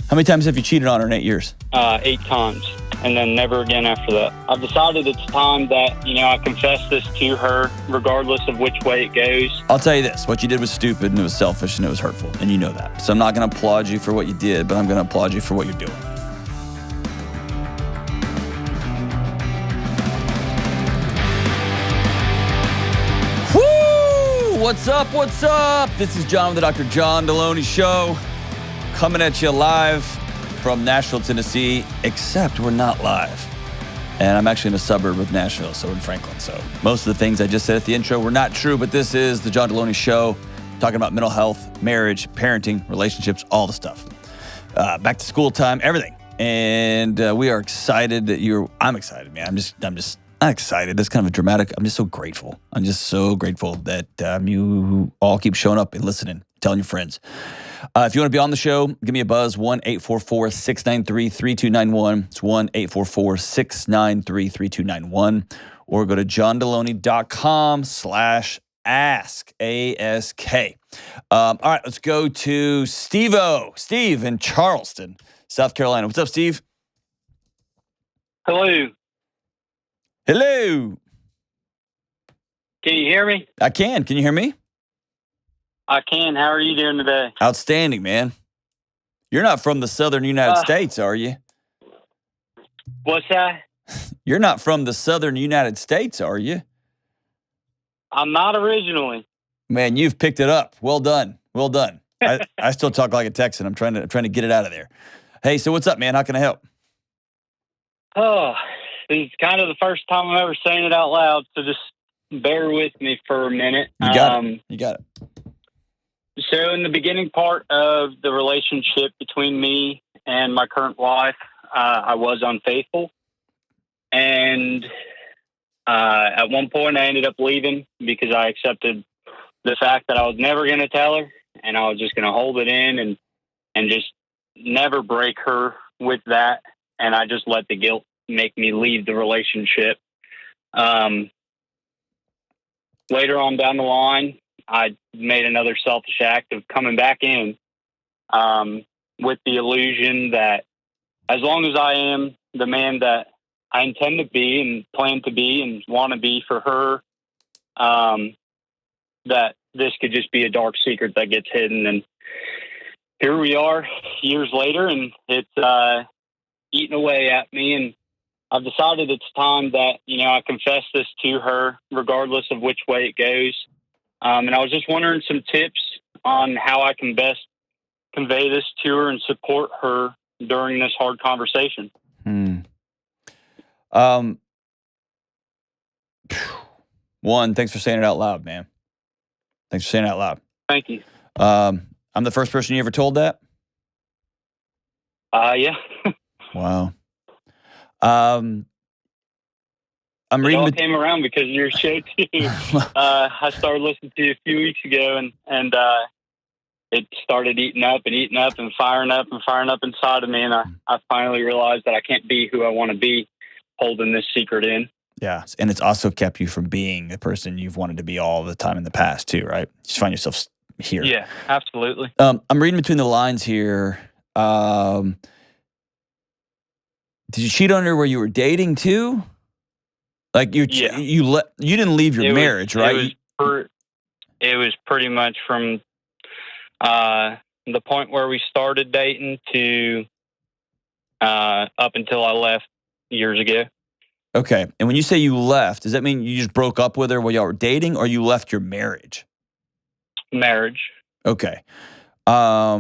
How many times have you cheated on her in 8 years? 8 times, and then never again after that. I've decided it's time that, I confess this to her, regardless of which way it goes. I'll tell you this. What you did was stupid, and it was selfish, and it was hurtful, and you know that. So I'm not going to applaud you for what you did, but I'm going to applaud you for what you're doing. Woo! What's up? What's up? This is John with the Dr. John Delony Show. Coming at you live from Nashville, Tennessee, except we're not live. And I'm actually in a suburb of Nashville, so in Franklin. So most of the things I just said at the intro were not true, but this is the John Delony Show, talking about mental health, marriage, parenting, relationships, all the stuff. Back to school time, everything. And we are excited that I'm excited, man. I'm just not excited. That's kind of a dramatic. I'm just so grateful. I'm just so grateful that you all keep showing up and listening, telling your friends. If you want to be on the show, give me a buzz, 1-844-693-3291. It's 1-844-693-3291. Or go to johndelony.com/ask, A-S-K. All right, let's go to Steve in Charleston, South Carolina. What's up, Steve? Hello. Hello. Can you hear me? I can. Can you hear me? I can. How are you doing today? Outstanding, man. You're not from the southern United States, are you? What's that? You're not from the southern United States, are you? I'm not originally. Man, you've picked it up. Well done. Well done. I still talk like a Texan. I'm trying to get it out of there. Hey, so what's up, man? How can I help? Oh, this is kind of the first time I'm ever saying it out loud, so just bear with me for a minute. You got it. You got it. So in the beginning part of the relationship between me and my current wife, I was unfaithful. And at one point I ended up leaving because I accepted the fact that I was never going to tell her, and I was just going to hold it in and just never break her with that. And I just let the guilt make me leave the relationship. Later on down the line, I made another selfish act of coming back in with the illusion that as long as I am the man that I intend to be and plan to be and want to be for her, that this could just be a dark secret that gets hidden. And here we are years later, and it's eating away at me. And I've decided it's time that, I confess this to her, regardless of which way it goes. And I was just wondering some tips on how I can best convey this to her and support her during this hard conversation. One, thanks for saying it out loud, man. Thanks for saying it out loud. Thank you. I'm the first person you ever told that? Yeah. Wow. It all came around because of your show too. I started listening to you a few weeks ago, and it started eating up and firing up inside of me. And I finally realized that I can't be who I want to be holding this secret in. Yeah. And it's also kept you from being the person you've wanted to be all the time in the past too, right? You just find yourself here. Yeah, absolutely. I'm reading between the lines here. Did you cheat on her where you were dating too? Like you didn't leave your marriage, right? It was pretty much from the point where we started dating to up until I left years ago. Okay. And when you say you left, does that mean you just broke up with her while y'all were dating, or you left your marriage? Marriage. Okay. How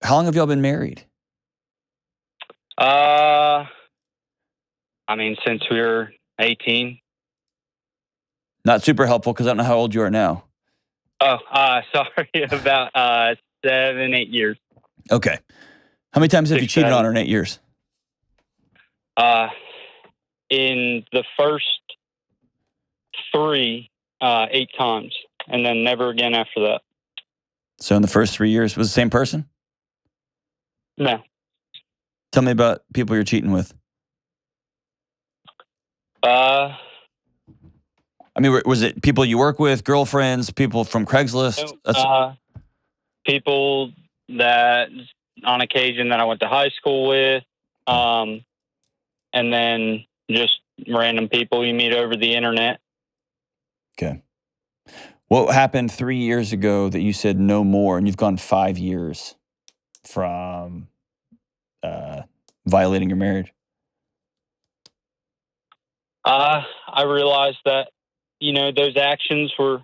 long have y'all been married? Since we were 18. Not super helpful because I don't know how old you are now. Oh, sorry, about 7-8 years. Okay. How many times have you cheated on her in 8 years? In the first 3, 8 times, and then never again after that. So in the first 3 years, was it the same person? No. Tell me about people you're cheating with. Was it people you work with, girlfriends, people from Craigslist? People that on occasion that I went to high school with, and then just random people you meet over the internet. Okay. What happened 3 years ago that you said no more, and you've gone 5 years from violating your marriage? I realized that, those actions were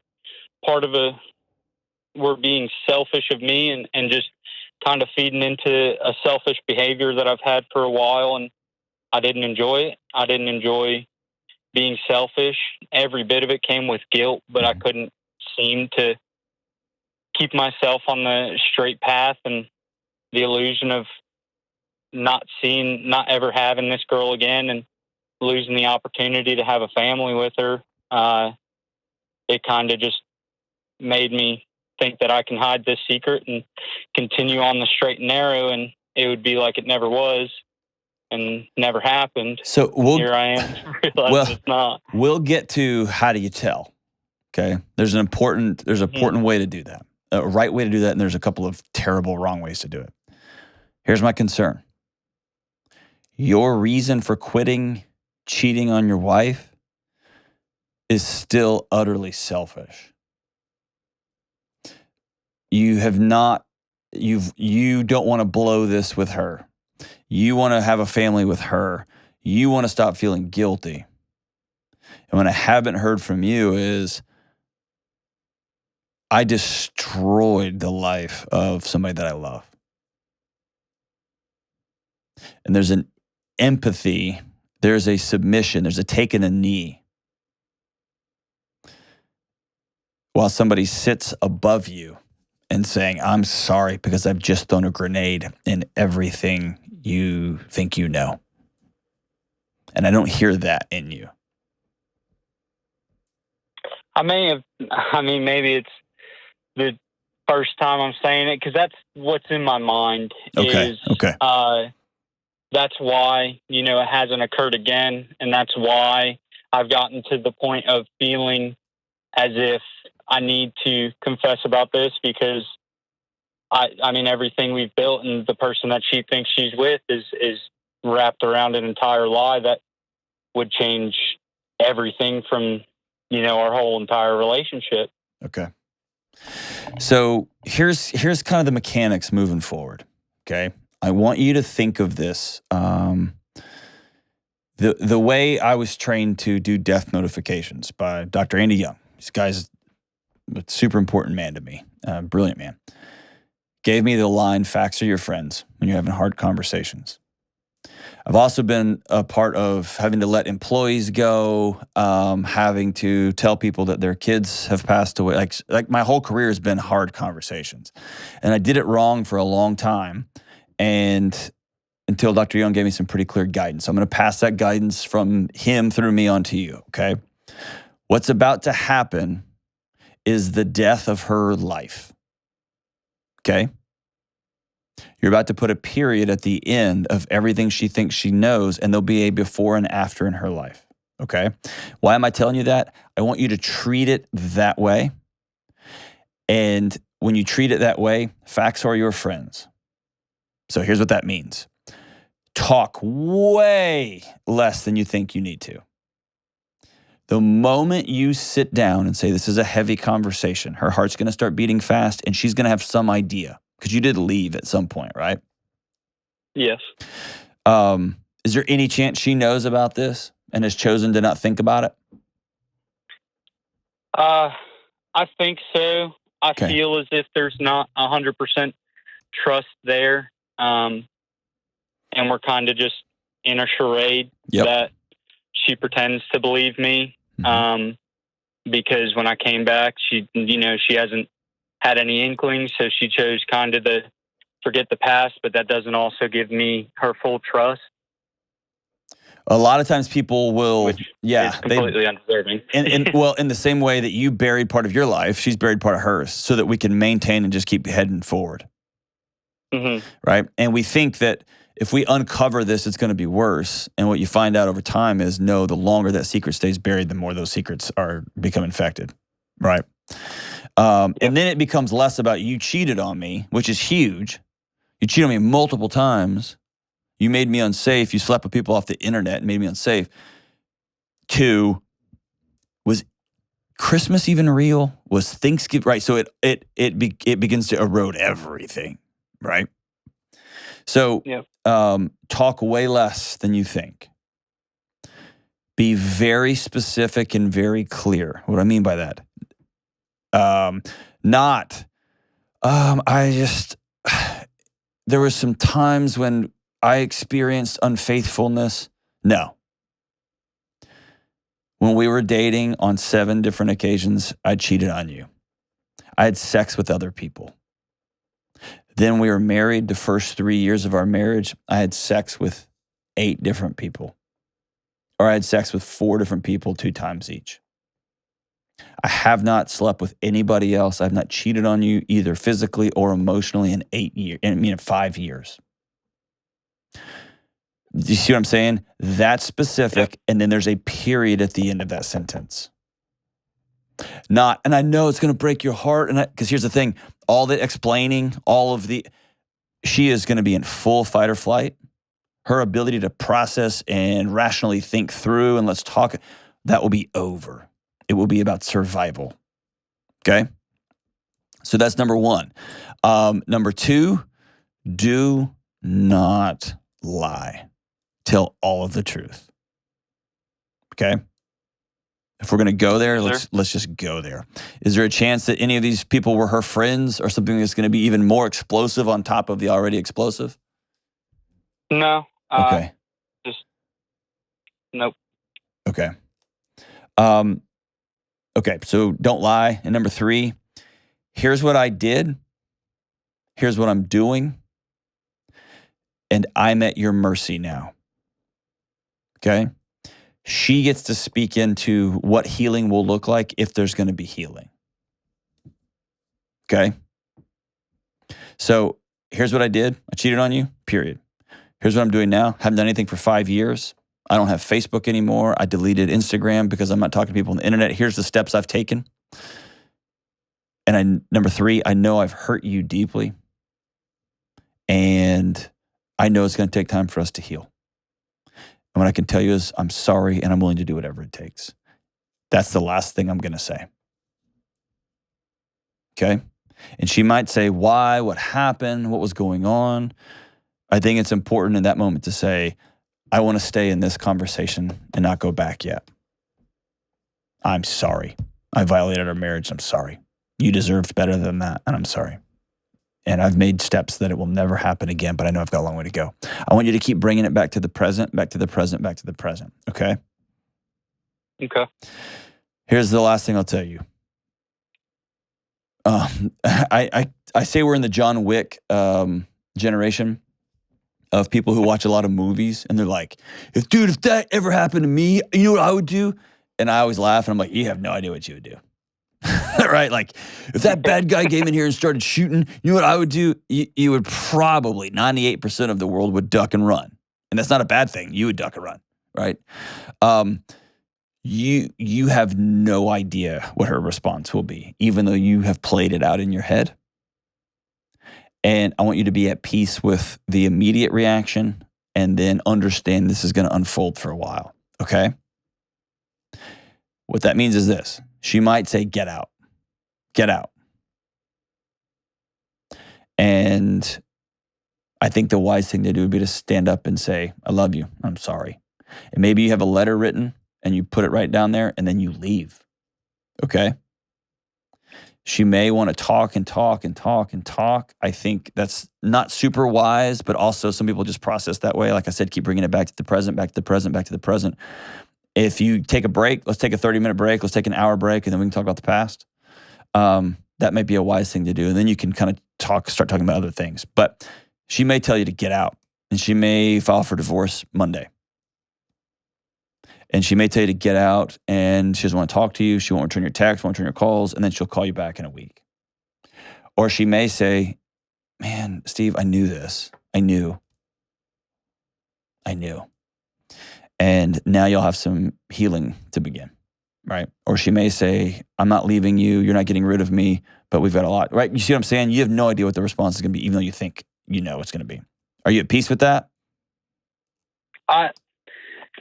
were being selfish of me and just kind of feeding into a selfish behavior that I've had for a while. And I didn't enjoy it. I didn't enjoy being selfish. Every bit of it came with guilt, but I couldn't seem to keep myself on the straight path, and the illusion of not ever having this girl again and losing the opportunity to have a family with her. It kind of just made me think that I can hide this secret and continue on the straight and narrow, and it would be like it never was and never happened. So here I am realizing it's not. We'll get to how do you tell. Okay. There's an important way to do that, a right way to do that. And there's a couple of terrible wrong ways to do it. Here's my concern. Your reason for quitting cheating on your wife is still utterly selfish. You don't want to blow this with her. You want to have a family with her. You want to stop feeling guilty. And what I haven't heard from you is, I destroyed the life of somebody that I love. And there's an empathy, there's a submission, there's a taking a knee. While somebody sits above you and saying, I'm sorry because I've just thrown a grenade in everything you think you know. And I don't hear that in you. Maybe it's the first time I'm saying it, because that's what's in my mind. Okay. That's why, it hasn't occurred again. And that's why I've gotten to the point of feeling as if I need to confess about this, because everything we've built and the person that she thinks she's with is wrapped around an entire lie that would change everything from, our whole entire relationship. Okay. So here's kind of the mechanics moving forward. Okay. I want you to think of this. The way I was trained to do death notifications by Dr. Andy Young. This guy's a super important man to me, brilliant man. Gave me the line, facts are your friends when you're having hard conversations. I've also been a part of having to let employees go, having to tell people that their kids have passed away. Like my whole career has been hard conversations. And I did it wrong for a long time. And until Dr. Young gave me some pretty clear guidance. So I'm going to pass that guidance from him through me onto you, okay? What's about to happen is the death of her life, okay? You're about to put a period at the end of everything she thinks she knows, and there'll be a before and after in her life, okay? Why am I telling you that? I want you to treat it that way. And when you treat it that way, facts are your friends. So here's what that means. Talk way less than you think you need to. The moment you sit down and say, this is a heavy conversation, her heart's going to start beating fast, and she's going to have some idea, because you did leave at some point, right? Yes. Is there any chance she knows about this and has chosen to not think about it? I think so. I feel as if there's not 100% trust there. And we're kind of just in a charade that she pretends to believe me. Because when I came back, she hasn't had any inklings, so she chose kind of to forget the past, but that doesn't also give me her full trust. A lot of times people will, is completely undeserving. in the same way that you buried part of your life, she's buried part of hers, so that we can maintain and just keep heading forward. Right? And we think that if we uncover this, it's going to be worse. And what you find out over time is, no, the longer that secret stays buried, the more those secrets become infected. Right? And then it becomes less about you cheated on me, which is huge. You cheated on me multiple times. You made me unsafe. You slept with people off the internet and made me unsafe. 2, was Christmas even real? Was Thanksgiving, right? So it begins to erode everything, right? So talk way less than you think. Be very specific and very clear. What do I mean by that? There were some times when I experienced unfaithfulness. No. When we were dating on 7 different occasions, I cheated on you. I had sex with other people. Then we were married the first 3 years of our marriage. I had sex with 8 different people. Or I had sex with 4 different people 2 times each. I have not slept with anybody else. I've not cheated on you either physically or emotionally in 5 years. Do you see what I'm saying? That's specific, and then there's a period at the end of that sentence. And I know it's going to break your heart, because here's the thing, all the explaining, she is going to be in full fight or flight. Her ability to process and rationally think through and let's talk, that will be over. It will be about survival. Okay? So that's number 1. Number 2, do not lie. Tell all of the truth. Okay? If we're going to go there, let's just go there. Is there a chance that any of these people were her friends or something that's going to be even more explosive on top of the already explosive? No. Okay. Just nope. Okay. Okay, so don't lie. And number 3, here's what I did. Here's what I'm doing. And I'm at your mercy now. Okay? She gets to speak into what healing will look like if there's going to be healing. Okay? So here's what I did. I cheated on you, period. Here's what I'm doing now. Haven't done anything for 5 years. I don't have Facebook anymore. I deleted Instagram because I'm not talking to people on the internet. Here's the steps I've taken. And number 3, I know I've hurt you deeply. And I know it's going to take time for us to heal. And what I can tell you is I'm sorry and I'm willing to do whatever it takes. That's the last thing I'm going to say. Okay? And she might say, why? What happened? What was going on? I think it's important in that moment to say, I want to stay in this conversation and not go back yet. I'm sorry. I violated our marriage. I'm sorry. You deserved better than that, and I'm sorry. And I've made steps that it will never happen again, but I know I've got a long way to go. I want you to keep bringing it back to the present, back to the present, back to the present, okay? Okay. Here's the last thing I'll tell you. I say we're in the John Wick generation of people who watch a lot of movies, and they're like, if that ever happened to me, you know what I would do? And I always laugh, and I'm like, you have no idea what you would do. Right? Like, if that bad guy came in here and started shooting, you know what I would do? You would probably, 98% of the world would duck and run. And that's not a bad thing. You would duck and run, right? You have no idea what her response will be, even though you have played it out in your head. And I want you to be at peace with the immediate reaction and then understand this is going to unfold for a while, okay? What that means is this. She might say, get out. Get out. And I think the wise thing to do would be to stand up and say, I love you. I'm sorry. And maybe you have a letter written and you put it right down there and then you leave, okay? She may want to talk and talk and talk and talk. I think that's not super wise, but also some people just process that way. Like I said, keep bringing it back to the present, back to the present, back to the present. If you take a break, let's take a 30-minute break, let's take an hour break, and then we can talk about the past. That might be a wise thing to do. And then you can kind of start talking about other things. But she may tell you to get out, and she may file for divorce Monday. And she may tell you to get out, and she doesn't want to talk to you. She won't return your text, won't return your calls, and then she'll call you back in a week. Or she may say, man, Steve, I knew this. I knew. And now you'll have some healing to begin. right? Or she may say, I'm not leaving you, you're not getting rid of me, but we've got a lot, right? You see what I'm saying? You have no idea what the response is going to be, even though you think you know it's going to be. Are you at peace with that?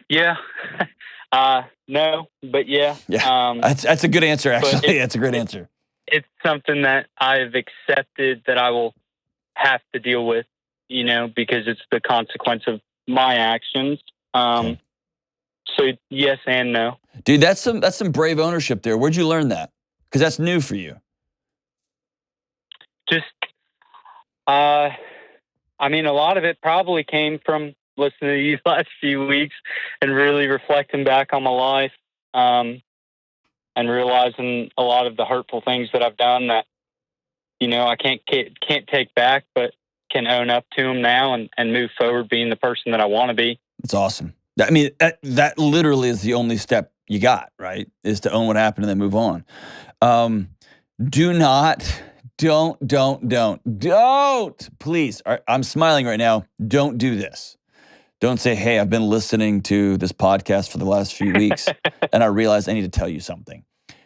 Yeah. No, but yeah. Yeah. That's a good answer, actually. That's a great answer. It's something that I've accepted that I will have to deal with, because it's the consequence of my actions. Okay. So yes and no. Dude, that's some brave ownership there. Where'd you learn that? Because that's new for you. Just, a lot of it probably came from listening to you last few weeks and really reflecting back on my life, and realizing a lot of the hurtful things that I've done that, I can't take back, but can own up to them now and move forward being the person that I want to be. It's awesome. I mean, that literally is the only step you got, right? Is to own what happened and then move on. Don't, please. I'm smiling right now. Don't do this. Don't say, hey, I've been listening to this podcast for the last few weeks and I realized I need to tell you something.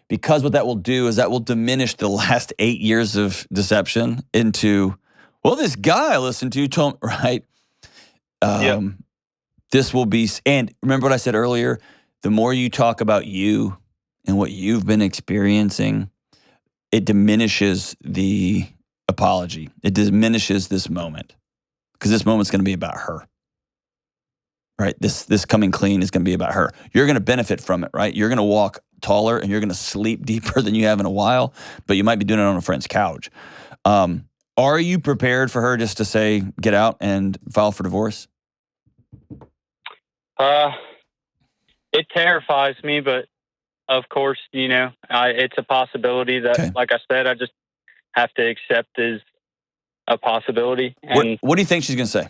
Because what that will do is that will diminish the last 8 years of deception into, well, this guy I listened to told me, right? Yep. This will be, and remember what I said earlier, the more you talk about you and what you've been experiencing, it diminishes the apology. It diminishes this moment because this moment's going to be about her, right? This coming clean is going to be about her. You're going to benefit from it, right? You're going to walk taller and you're going to sleep deeper than you have in a while, but you might be doing it on a friend's couch. Are you prepared for her just to say, get out and file for divorce? It terrifies me, but of course, it's a possibility that, Okay. Like I said, I just have to accept as a possibility. And What do you think she's going to say?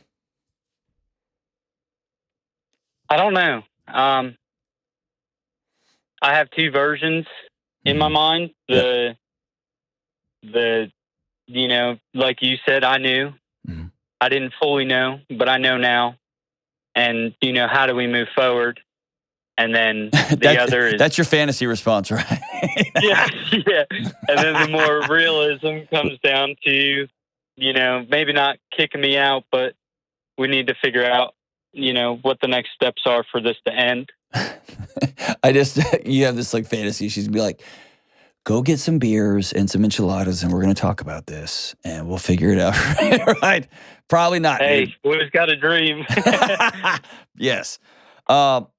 I don't know. I have two versions in my mind. The like you said, I knew. Mm-hmm. I didn't fully know, but I know now. And, how do we move forward? And then the other is... That's your fantasy response, right? yeah. And then the more realism comes down to, maybe not kicking me out, but we need to figure out, what the next steps are for this to end. You have this like fantasy. She's gonna be like, go get some beers and some enchiladas and we're going to talk about this and we'll figure it out. Right? Probably not. Hey, dude. boy's got a dream. Yes. I'll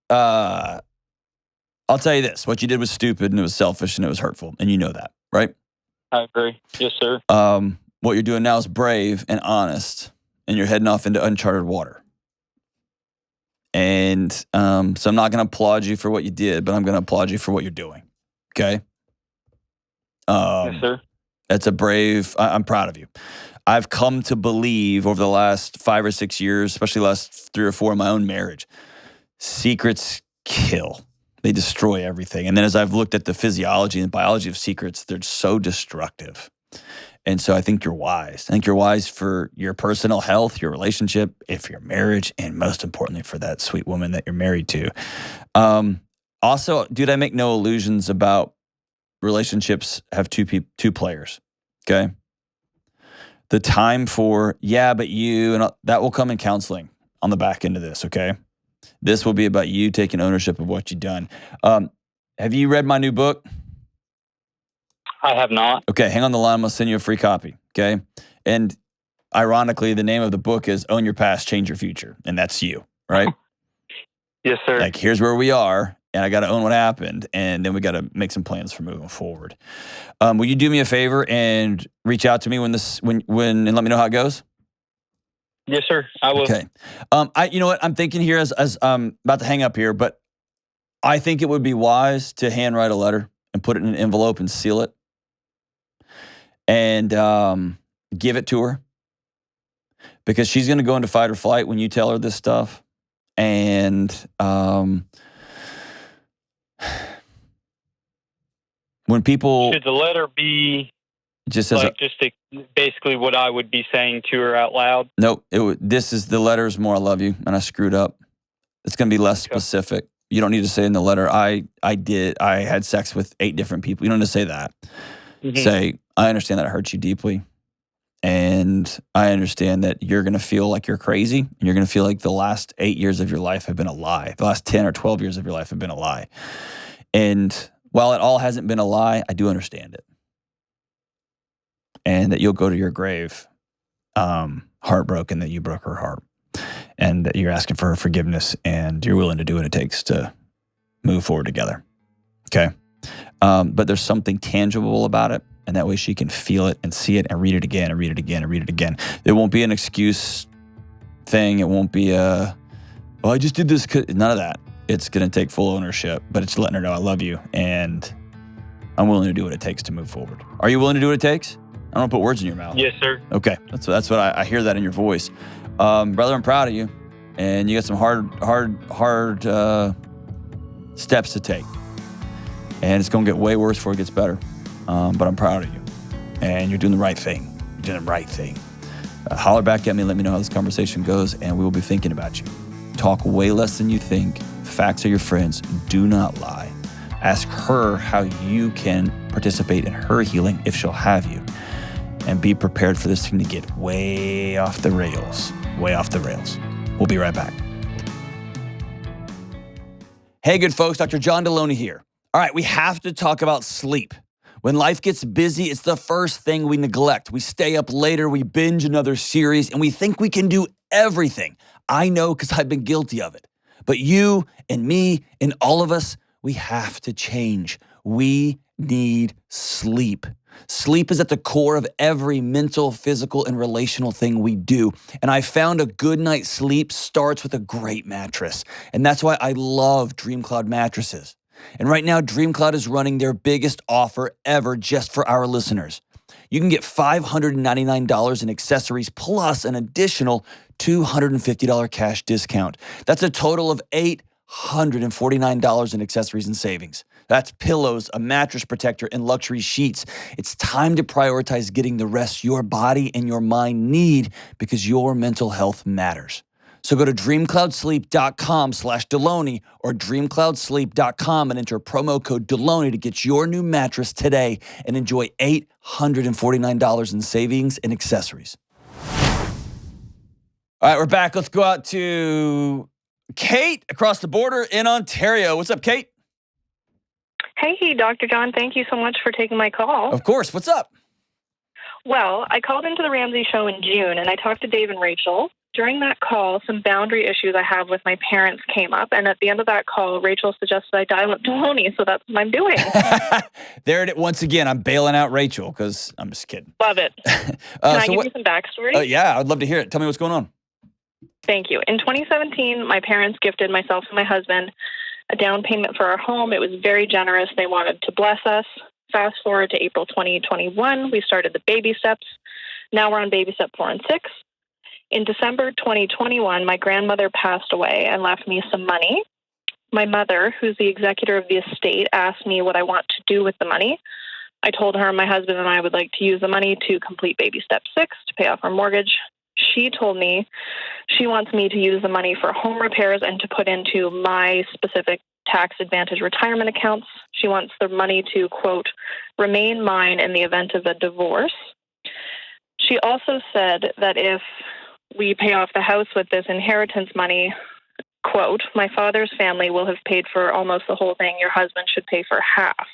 tell you this. What you did was stupid and it was selfish and it was hurtful. And you know that, right? I agree. Yes, sir. What you're doing now is brave and honest and you're heading off into uncharted water. And so I'm not going to applaud you for what you did, but I'm going to applaud you for what you're doing. Okay. Yes, sir. That's a brave, I'm proud of you. I've come to believe over the last 5 or 6 years, especially the last 3 or 4 in my own marriage, secrets kill. They destroy everything. And then as I've looked at the physiology and biology of secrets, they're so destructive. And so I think you're wise. I think you're wise for your personal health, your relationship, if your marriage, and most importantly for that sweet woman that you're married to. Also, dude, I make no illusions about relationships have two players, okay? The time for, yeah, but you, and that will come in counseling on the back end of this, okay? This will be about you taking ownership of what you've done. Have you read my new book? I have not. Okay, hang on the line. I'm going to send you a free copy, okay? And ironically, the name of the book is Own Your Past, Change Your Future. And that's you, right? Yes, sir. Like, here's where we are. And I got to own what happened, and then we got to make some plans for moving forward. Will you do me a favor and reach out to me when and let me know how it goes? Yes, sir. I will. Okay. You know what I'm thinking here as I'm about to hang up here, but I think it would be wise to handwrite a letter and put it in an envelope and seal it, and give it to her, because she's going to go into fight or flight when you tell her this stuff, and when people... Should the letter be just as basically what I would be saying to her out loud? Nope. This is the letters more I love you and I screwed up. It's going to be less specific. You don't need to say in the letter, I had sex with 8 different people. You don't need to say that. Mhm. Say, I understand that it hurts you deeply. And I understand that you're going to feel like you're crazy. And you're going to feel like the last 8 years of your life have been a lie. The last 10 or 12 years of your life have been a lie. And while it all hasn't been a lie, I do understand it. And that you'll go to your grave heartbroken that you broke her heart. And that you're asking for her forgiveness and you're willing to do what it takes to move forward together. Okay? But there's something tangible about it. And that way she can feel it and see it and read it again and read it again and read it again. It won't be an excuse thing. It won't be I just did this. None of that. It's going to take full ownership, but it's letting her know I love you and I'm willing to do what it takes to move forward. Are you willing to do what it takes? I don't want to put words in your mouth. Yes, sir. Okay. That's what I hear that in your voice. Brother, I'm proud of you. And you got some hard steps to take. And it's going to get way worse before it gets better. But I'm proud of you. And you're doing the right thing. You're doing the right thing. Holler back at me. Let me know how this conversation goes. And we will be thinking about you. Talk way less than you think. Facts are your friends. Do not lie. Ask her how you can participate in her healing if she'll have you. And be prepared for this thing to get way off the rails. Way off the rails. We'll be right back. Hey, good folks. Dr. John Delony here. All right, we have to talk about sleep. When life gets busy, it's the first thing we neglect. We stay up later, we binge another series, and we think we can do everything. I know because I've been guilty of it. But you and me and all of us, we have to change. We need sleep. Sleep is at the core of every mental, physical, and relational thing we do. And I found a good night's sleep starts with a great mattress. And that's why I love DreamCloud mattresses. And right now, DreamCloud is running their biggest offer ever just for our listeners. You can get $599 in accessories plus an additional $250 cash discount. That's a total of $849 in accessories and savings. That's pillows, a mattress protector, and luxury sheets. It's time to prioritize getting the rest your body and your mind need because your mental health matters. So go to dreamcloudsleep.com/Delony or dreamcloudsleep.com and enter promo code Delony to get your new mattress today and enjoy $849 in savings and accessories. All right, we're back. Let's go out to Kate across the border in Ontario. What's up, Kate? Hey, Dr. John. Thank you so much for taking my call. Of course. What's up? Well, I called into the Ramsey Show in June, and I talked to Dave and Rachel. During that call, some boundary issues I have with my parents came up, and at the end of that call, Rachel suggested I dial up Delony, so that's what I'm doing. There it is. Once again, I'm bailing out Rachel because I'm just kidding. Love it. Can I give you some backstory? Yeah, I'd love to hear it. Tell me what's going on. Thank you. In 2017, my parents gifted myself and my husband a down payment for our home. It was very generous. They wanted to bless us. Fast forward to April 2021, we started the baby steps. Now we're on baby step 4 and 6. In December 2021, my grandmother passed away and left me some money. My mother, who's the executor of the estate, asked me what I want to do with the money. I told her my husband and I would like to use the money to complete baby step 6 to pay off our mortgage. She told me she wants me to use the money for home repairs and to put into my specific tax advantage retirement accounts. She wants the money to, quote, remain mine in the event of a divorce. She also said that if we pay off the house with this inheritance money, quote, my father's family will have paid for almost the whole thing. Your husband should pay for half.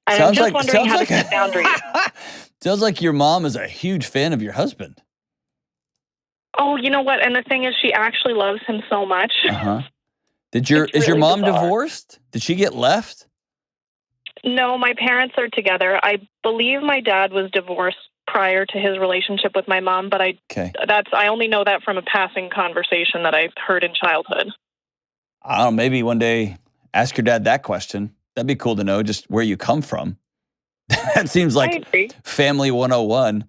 And I'm just wondering how to set boundaries. Sounds like your mom is a huge fan of your husband. Oh, you know what? And the thing is, she actually loves him so much. Uh-huh. Is your mom divorced? Did she get left? No, my parents are together. I believe my dad was divorced prior to his relationship with my mom, but I only know that from a passing conversation that I heard in childhood. I don't know, maybe one day ask your dad that question. That'd be cool to know just where you come from. That seems like family 101.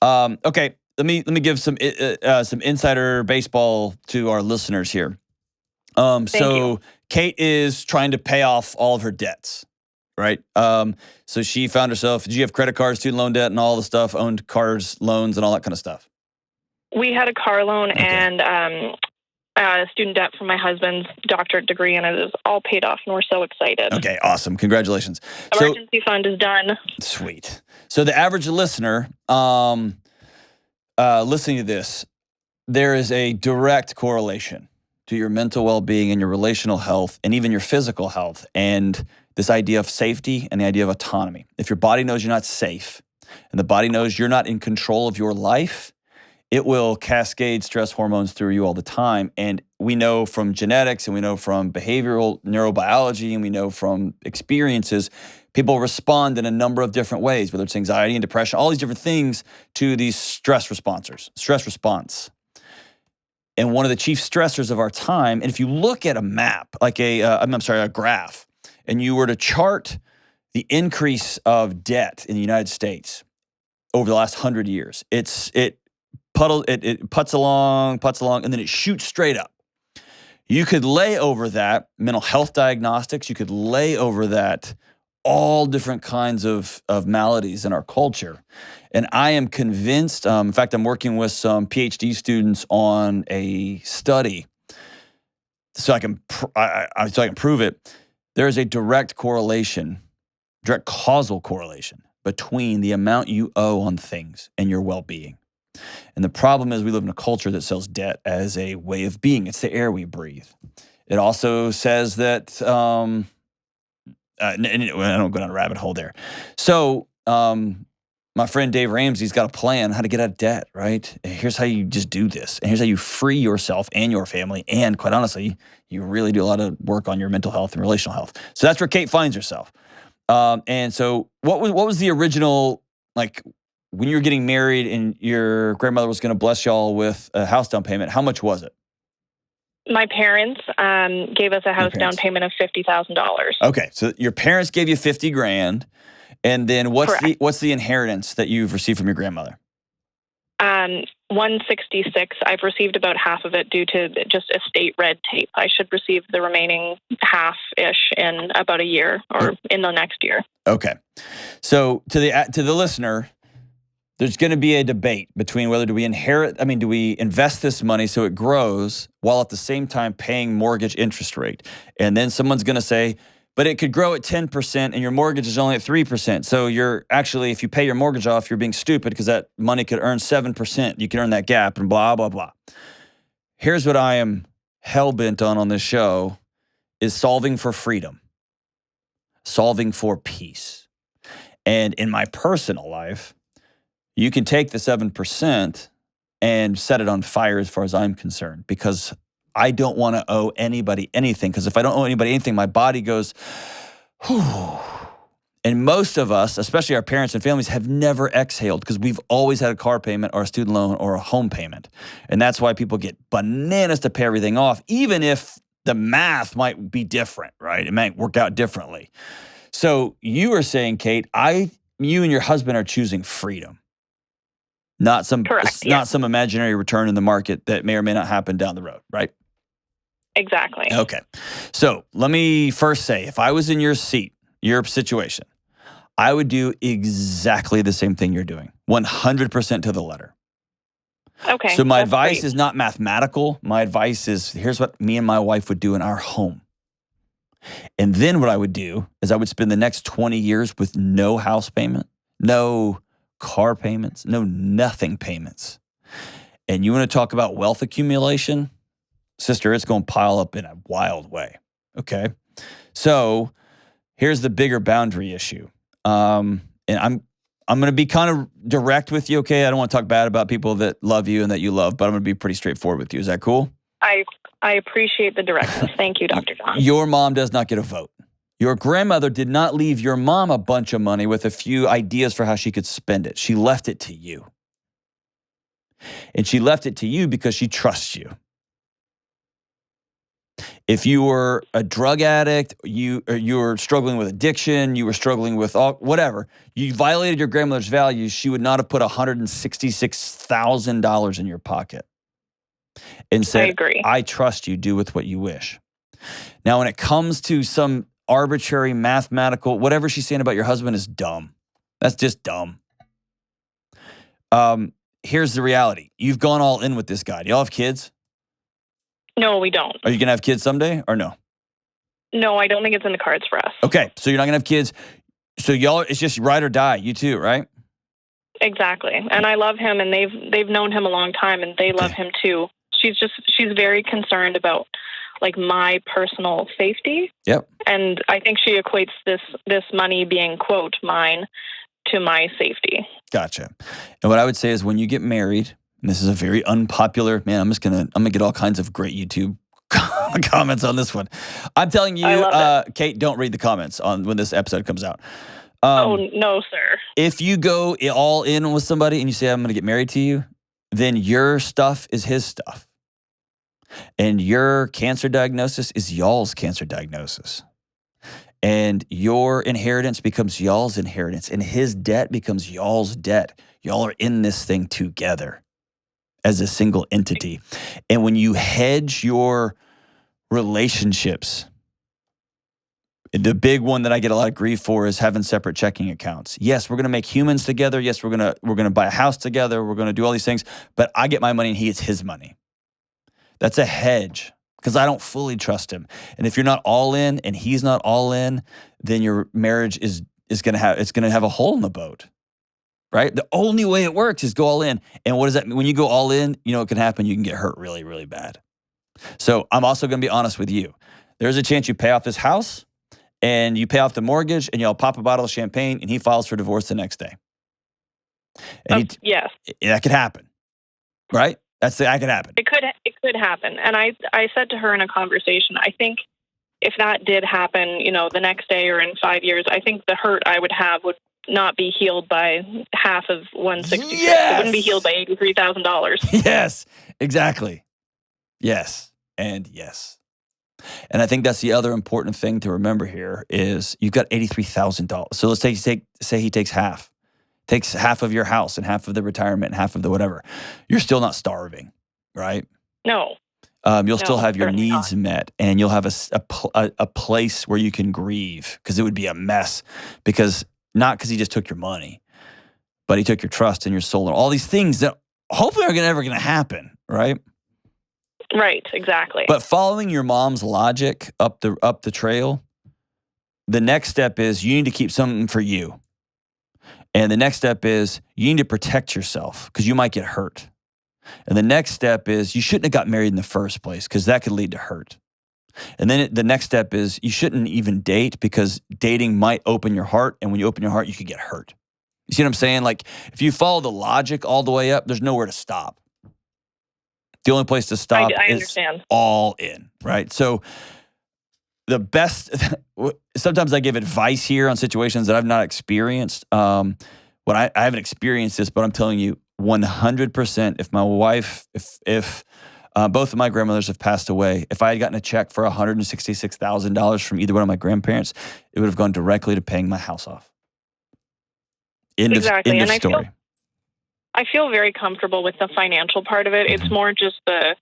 Okay, let me give some insider baseball to our listeners here. So Kate is trying to pay off all of her debts, right? So she found herself, did you have credit cards, student loan debt and all the stuff, owned cars, loans and all that kind of stuff? We had a car loan and student debt from my husband's doctorate degree, and it is all paid off, and we're so excited. Okay, awesome. Congratulations. Emergency fund is done. Sweet. So the average listener listening to this, there is a direct correlation to your mental well-being and your relational health and even your physical health and this idea of safety and the idea of autonomy. If your body knows you're not safe and the body knows you're not in control of your life, it will cascade stress hormones through you all the time. And we know from genetics and we know from behavioral neurobiology and we know from experiences, people respond in a number of different ways, whether it's anxiety and depression, all these different things to these stress response. And one of the chief stressors of our time, and if you look at a map, like a graph, and you were to chart the increase of debt in the United States over the last 100 years, it putts along, and then it shoots straight up. You could lay over that mental health diagnostics. You could lay over that all different kinds of maladies in our culture. And I am convinced, in fact, I'm working with some PhD students on a study so I can prove it. There is a direct causal correlation between the amount you owe on things and your well-being. And the problem is we live in a culture that sells debt as a way of being. It's the air we breathe. It also says that, and I don't go down a rabbit hole there. So my friend Dave Ramsey's got a plan how to get out of debt, right? And here's how you just do this. And here's how you free yourself and your family. And quite honestly, you really do a lot of work on your mental health and relational health. So that's where Kate finds herself. And so what was the original, like, when you were getting married and your grandmother was going to bless y'all with a house down payment, how much was it? My parents gave us a house down payment of $50,000. Okay, so your parents gave you $50,000, and then what's the inheritance that you've received from your grandmother? $166. I've received about half of it due to just estate red tape. I should receive the remaining half-ish in about a year or in the next year. Okay, so to the listener, there's going to be a debate between whether do we invest this money so it grows while at the same time paying mortgage interest rate? And then someone's going to say, but it could grow at 10% and your mortgage is only at 3%. So you're actually, if you pay your mortgage off, you're being stupid because that money could earn 7%. You can earn that gap and blah, blah, blah. Here's what I am hell-bent on this show is solving for freedom, solving for peace. And in my personal life, you can take the 7% and set it on fire as far as I'm concerned, because I don't want to owe anybody anything. Because if I don't owe anybody anything, my body goes, whew. And most of us, especially our parents and families, have never exhaled because we've always had a car payment or a student loan or a home payment. And that's why people get bananas to pay everything off, even if the math might be different, right? It might work out differently. So you are saying, Kate, you and your husband are choosing freedom. Not some imaginary return in the market that may or may not happen down the road, right? Exactly. Okay. So let me first say, if I was in your seat, your situation, I would do exactly the same thing you're doing, 100% to the letter. Okay. So my advice is not mathematical. My advice is, here's what me and my wife would do in our home. And then what I would do is I would spend the next 20 years with no house payment, no car payments, no nothing payments. And you want to talk about wealth accumulation? Sister, it's going to pile up in a wild way, okay? So here's the bigger boundary issue. And I'm going to be kind of direct with you, okay? I don't want to talk bad about people that love you and that you love, but I'm going to be pretty straightforward with you. Is that cool? I appreciate the directness. Thank you, Dr. John. Your mom does not get a vote. Your grandmother did not leave your mom a bunch of money with a few ideas for how she could spend it. She left it to you. And she left it to you because she trusts you. If you were a drug addict, you were struggling with addiction, you were struggling with whatever, you violated your grandmother's values, she would not have put $166,000 in your pocket and said, I agree. I trust you, do with what you wish. Now, when it comes to some arbitrary mathematical, whatever she's saying about your husband is dumb. That's just dumb. Here's the reality. You've gone all in with this guy. Do y'all have kids? No, we don't. Are you going to have kids someday or no? No, I don't think it's in the cards for us. Okay, so you're not going to have kids. So y'all, it's just ride or die, you too, right? Exactly. And I love him, and they've known him a long time, and they love him too. She's very concerned about like my personal safety. Yep. And I think she equates this money being, quote, mine to my safety. Gotcha. And what I would say is when you get married, and this is a very unpopular, man, I'm gonna get all kinds of great YouTube comments on this one. I'm telling you, Kate, don't read the comments on when this episode comes out. Oh, no, sir. If you go all in with somebody and you say, I'm going to get married to you, then your stuff is his stuff. And your cancer diagnosis is y'all's cancer diagnosis. And your inheritance becomes y'all's inheritance. And his debt becomes y'all's debt. Y'all are in this thing together as a single entity. And when you hedge your relationships, the big one that I get a lot of grief for is having separate checking accounts. Yes, we're going to make humans together. Yes, we're going to buy a house together. We're going to do all these things. But I get my money and he gets his money. That's a hedge because I don't fully trust him. And if you're not all in and he's not all in, then your marriage is going to have a hole in the boat, right? The only way it works is go all in. And what does that mean? When you go all in, you know what can happen? You can get hurt really, really bad. So I'm also going to be honest with you. There's a chance you pay off this house and you pay off the mortgage and y'all pop a bottle of champagne and he files for divorce the next day. And yes. That could happen, right? That could happen. It could happen. And I said to her in a conversation, I think if that did happen, the next day or in 5 years, I think the hurt I would have would not be healed by half of 166. Yes! It wouldn't be healed by $83,000. Yes, exactly. Yes, and yes. And I think that's the other important thing to remember here is you've got $83,000. So let's say he takes half. Takes half of your house and half of the retirement and half of the whatever. You're still not starving, right? No. You'll still have your needs met, and you'll have a place where you can grieve because it would be a mess not because he just took your money, but he took your trust and your soul and all these things that hopefully are never going to happen, right? Right, exactly. But following your mom's logic up the trail, the next step is you need to keep something for you. And the next step is you need to protect yourself because you might get hurt. And the next step is you shouldn't have got married in the first place because that could lead to hurt. And then the next step is you shouldn't even date because dating might open your heart. And when you open your heart, you could get hurt. You see what I'm saying? Like if you follow the logic all the way up, there's nowhere to stop. The only place to stop is all in, right? So the best, sometimes I give advice here on situations that I've not experienced. I haven't experienced this, but I'm telling you 100%, if my wife, if both of my grandmothers have passed away, if I had gotten a check for $166,000 from either one of my grandparents, it would have gone directly to paying my house off. End of story. I feel very comfortable with the financial part of it. Mm-hmm. It's more just the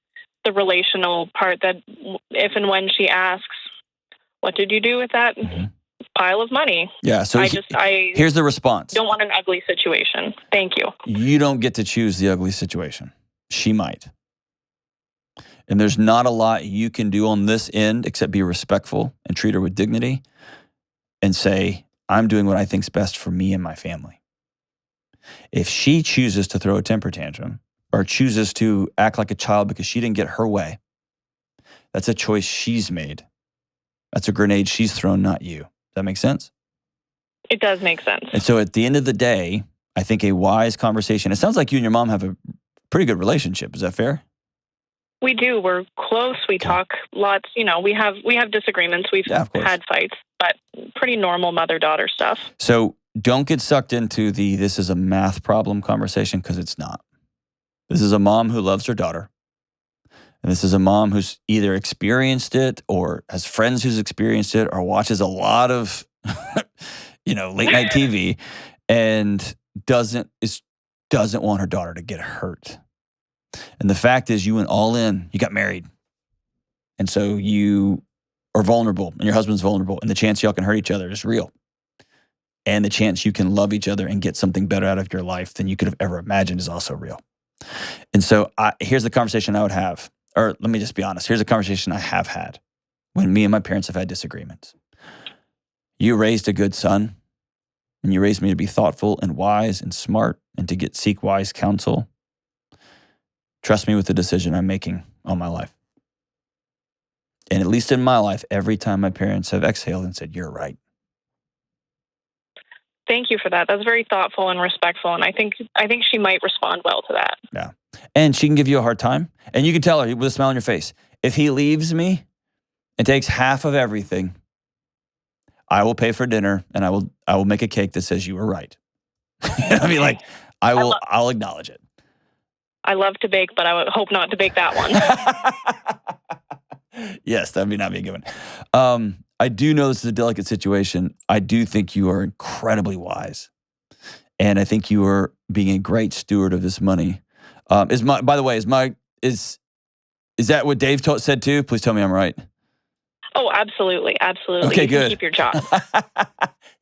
relational part that if and when she asks, what did you do with that pile of money? Yeah. So here's the response. Don't want an ugly situation. Thank you. You don't get to choose the ugly situation. She might. And there's not a lot you can do on this end except be respectful and treat her with dignity and say, I'm doing what I think's best for me and my family. If she chooses to throw a temper tantrum or chooses to act like a child because she didn't get her way, that's a choice she's made. That's a grenade she's thrown, not you. Does that make sense? It does make sense. And so at the end of the day, I think a wise conversation, it sounds like you and your mom have a pretty good relationship. Is that fair? We do. We're close. We talk lots. We have disagreements. We've had fights, but pretty normal mother-daughter stuff. So don't get sucked into this is a math problem conversation because it's not. This is a mom who loves her daughter. And this is a mom who's either experienced it or has friends who's experienced it or watches a lot of, late night TV and doesn't want her daughter to get hurt. And the fact is you went all in, you got married. And so you are vulnerable and your husband's vulnerable and the chance y'all can hurt each other is real. And the chance you can love each other and get something better out of your life than you could have ever imagined is also real. And so here's the conversation I would have. or let me just be honest. Here's a conversation I have had when me and my parents have had disagreements. You raised a good son, and you raised me to be thoughtful and wise and smart and to seek wise counsel. Trust me with the decision I'm making on my life. And at least in my life, every time my parents have exhaled and said, you're right. Thank you for that. That's very thoughtful and respectful. And I think she might respond well to that. Yeah. And she can give you a hard time. And you can tell her with a smile on your face, if he leaves me and takes half of everything, I will pay for dinner and I will make a cake that says you were right. I mean, like, I'll acknowledge it. I love to bake, but I would hope not to bake that one. Yes, that'd not be a good one. I do know this is a delicate situation. I do think you are incredibly wise. And I think you are being a great steward of this money. By the way, is that what Dave said too? Please tell me I'm right. Oh, absolutely. Absolutely. Okay, you good. Can keep your job.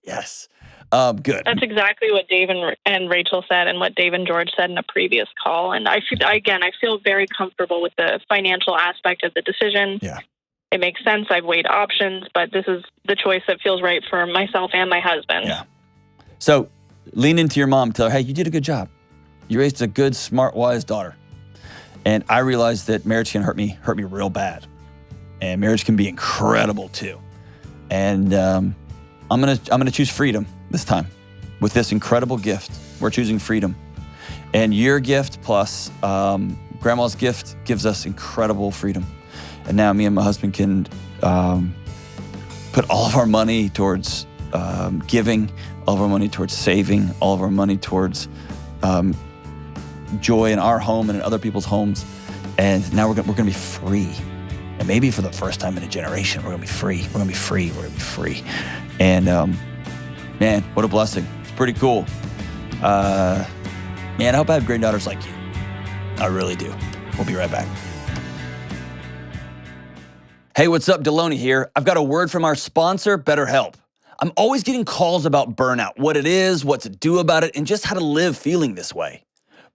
Yes. Good. That's exactly what Dave and Rachel said and what Dave and George said in a previous call. And I feel very comfortable with the financial aspect of the decision. Yeah. It makes sense. I've weighed options, but this is the choice that feels right for myself and my husband. Yeah. So lean into your mom. Tell her, hey, you did a good job. You raised a good, smart, wise daughter. And I realized that marriage can hurt me real bad. And marriage can be incredible too. And I'm gonna choose freedom this time with this incredible gift. We're choosing freedom. And your gift plus grandma's gift gives us incredible freedom. And now me and my husband can put all of our money towards giving, all of our money towards saving, all of our money towards joy in our home and in other people's homes. And now we're gonna be free. And maybe for the first time in a generation, we're gonna be free. We're gonna be free. We're gonna be free. And man, what a blessing. It's pretty cool. Man, I hope I have granddaughters like you. I really do. We'll be right back. Hey, what's up? Delony here. I've got a word from our sponsor, BetterHelp. I'm always getting calls about burnout, what it is, what to do about it, and just how to live feeling this way.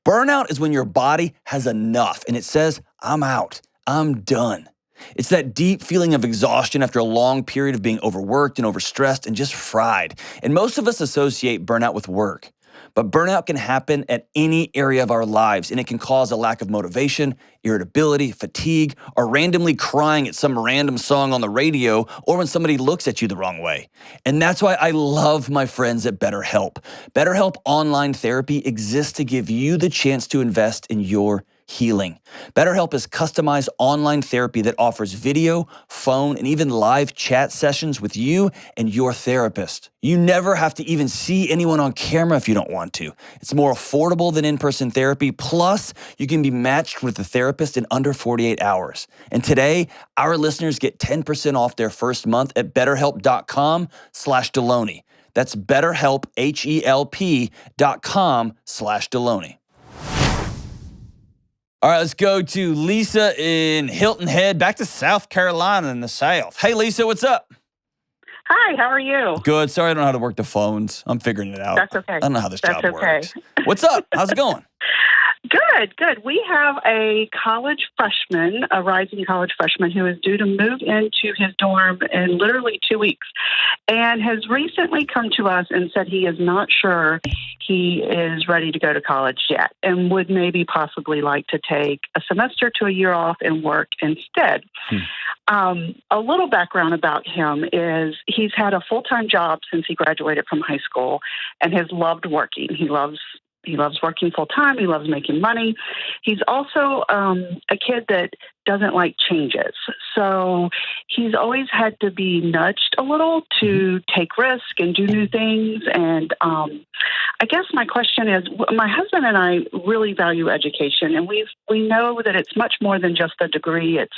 Burnout is when your body has enough and it says, I'm out, I'm done. It's that deep feeling of exhaustion after a long period of being overworked and overstressed and just fried. And most of us associate burnout with work. But burnout can happen at any area of our lives, and it can cause a lack of motivation, irritability, fatigue, or randomly crying at some random song on the radio or when somebody looks at you the wrong way. And that's why I love my friends at BetterHelp. BetterHelp Online Therapy exists to give you the chance to invest in your healing. BetterHelp is customized online therapy that offers video, phone, and even live chat sessions with you and your therapist. You never have to even see anyone on camera if you don't want to. It's more affordable than in-person therapy. Plus, you can be matched with a therapist in under 48 hours. And today, our listeners get 10% off their first month at betterhelp.com/Delony. That's BetterHelp, HELP.com/Delony. All right, let's go to Lisa in Hilton Head, back to South Carolina in the South. Hey, Lisa, what's up? Hi, how are you? Good. Sorry, I don't know how to work the phones. I'm figuring it out. That's okay. I don't know how this job works. What's up? How's it going? Good. We have a college freshman, a rising college freshman, who is due to move into his dorm in literally 2 weeks and has recently come to us and said he is not sure he is ready to go to college yet and would maybe possibly like to take a semester to a year off and work instead. A little background about him is he's had a full-time job since he graduated from high school and has loved working. He loves working full-time. He loves making money. He's also a kid that doesn't like changes. So he's always had to be nudged a little to take risk and do new things. And I guess my question is, my husband and I really value education, and we know that it's much more than just a degree. It's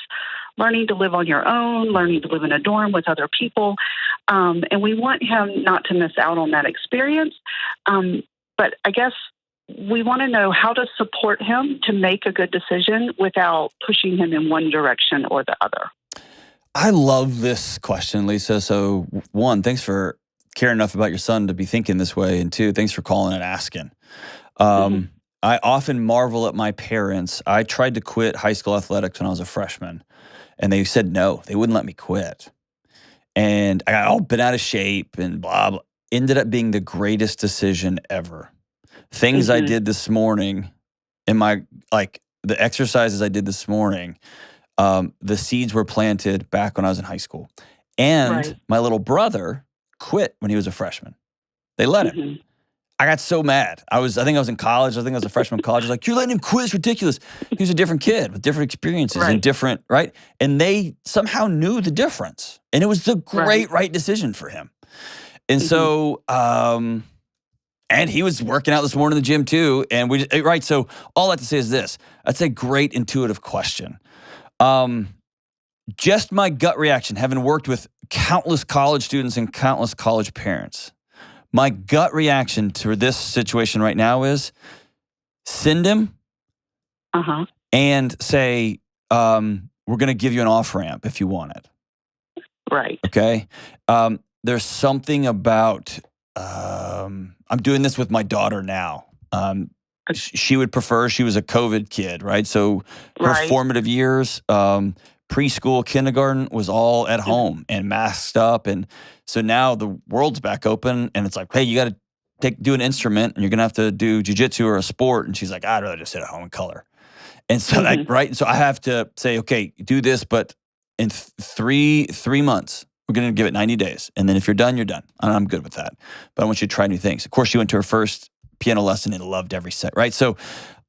learning to live on your own, learning to live in a dorm with other people. And we want him not to miss out on that experience. But I guess we want to know how to support him to make a good decision without pushing him in one direction or the other. I love this question, Lisa. So one, thanks for caring enough about your son to be thinking this way. And two, thanks for calling and asking. I often marvel at my parents. I tried to quit high school athletics when I was a freshman, and they said no. They wouldn't let me quit. And I got all bent out of shape and blah, blah. Ended up being the greatest decision ever. Things I did this morning in my, like the exercises I did this morning, the seeds were planted back when I was in high school. And my little brother quit when he was a freshman. They let him. I got so mad. I think I was in college. I think I was a freshman in college. I was like, you're letting him quit? It's ridiculous. He was a different kid with different experiences and different, right? And they somehow knew the difference. And it was the great right decision for him. And so, and he was working out this morning in the gym too. And so all I have to say is this. That's a great intuitive question. Just my gut reaction, having worked with countless college students and countless college parents, my gut reaction to this situation right now is send him and say, we're going to give you an off-ramp if you want it. Right. Okay? There's something about, I'm doing this with my daughter now. She would prefer, she was a COVID kid, right? So her formative years, preschool, kindergarten was all at home and masked up. And so now the world's back open and it's like, hey, you got to do an instrument and you're going to have to do jujitsu or a sport. And she's like, I'd rather just sit at home and color. And so so I have to say, okay, do this, but in 3 months, we're going to give it 90 days. And then if you're done, you're done. And I'm good with that. But I want you to try new things. Of course, she went to her first piano lesson and loved every set, right? So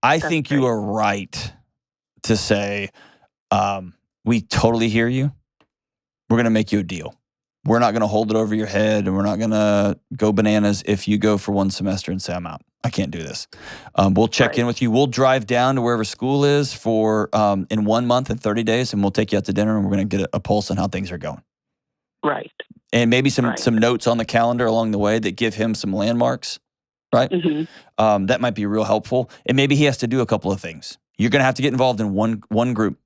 I think you are right to say, we totally hear you. We're going to make you a deal. We're not going to hold it over your head and we're not going to go bananas if you go for one semester and say, I'm out. I can't do this. We'll check in with you. We'll drive down to wherever school is for in 1 month and 30 days and we'll take you out to dinner and we're going to get a pulse on how things are going. Right. And maybe some notes on the calendar along the way that give him some landmarks, right? That might be real helpful. And maybe he has to do a couple of things. You're going to have to get involved in one group.